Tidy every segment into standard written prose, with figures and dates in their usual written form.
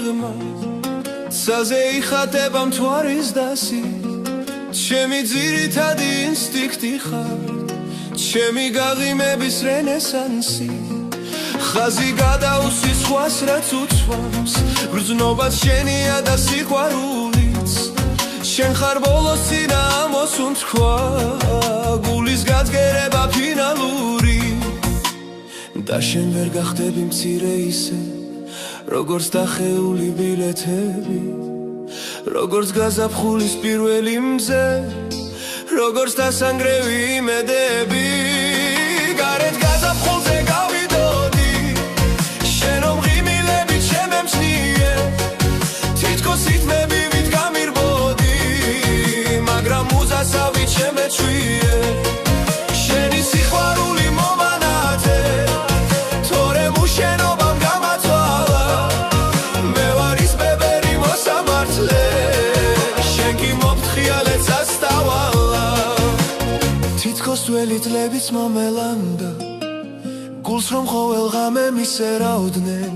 მიღმა ცაზე იხატება მთვარის დასი ჩემი ძირითადი ინსტინქტი ხარ ჩემი გაღიმების რენესანსი ხაზი გადაუსის სხვას რაც უცვამს გრძნობას შენია და სიყვარულიც შენ ხარ ბოლოს სინამოს უთქვა გულის გაძგერება ფინალური და შენ ვერ გახდები მცირე ისე როგორც დახეული ბილეთები როგორც გაზაფხულის პირველი მზე როგორც დასანგრევი იმედები გარეთ გაზაფხულზე გავიდოდი შენო მღიმილებით შემემჩნიე თითქოს ითმებივით გამირბოდი მაგრამ მუზასავით შემეჩვიე შენი სიყვარული მომანათე თორემ უშენობამ გამათვალა მე ვარ ის ბებერი მოსამართლე შენ კი მოფრთხიალე წასტავალა თითქოს ძველი წლებიც მომელანდა გულს რომ ყოველ ღამე მისერავდნენ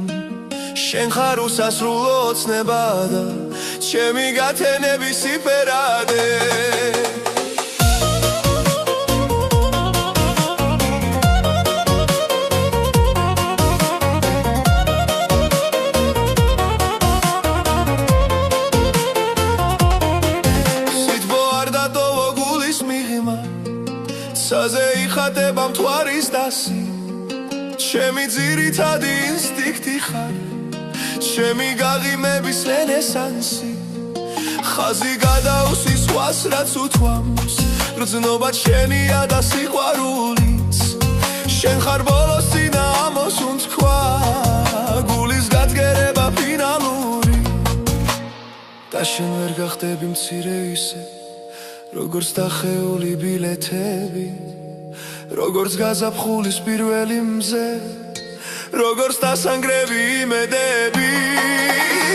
შენ ხარ უსასრულო ოცნება და ჩემი გათენების სიფერადე ცაზე იხატება მთვარის დასი ჩემი ძირითადი ინსტინქტი ხარ ჩემი გაღიმების რენესანსი ხაზი გადაუსის სხვას რაც უთვამს გრძნობა შენია და სიყვარულიც შენ ხარ ბოლოს სინამოს უთქვა გულის გაძგერება ფინალური და შენ ვერ გახდები მცირე ისე როგორც დახეული ბილეთები როგორც გაზაფხულის პირველი მზე როგორც დასანგრევი იმედები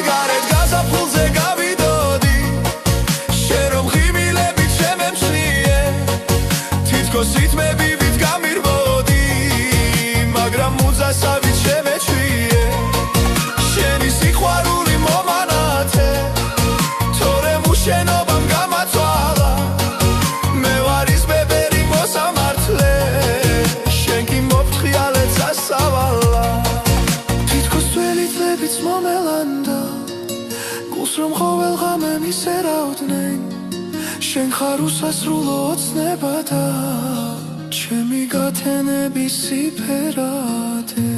გარეთ გაზაფხულზე გავიდოდი შენ რომ ღიმილებით შემემჩნიე თითქოს ითმებივით გამირბოდი მაგრამ მუზასავით შემეჩვიე შენი სიყვარული მომანათე თორემ უშენობამ გამათვალა მე ვარ ის ბებერი მოსამართლე შენ კი მოფრთხიალე წასავალა თითქოს ძველი წლებიც მომელანდა გულს რომ ყოველ ღამე მისერავდნენ შენ ხარ უსასრულო ოცნება და ჩემი გათენების სიფერადე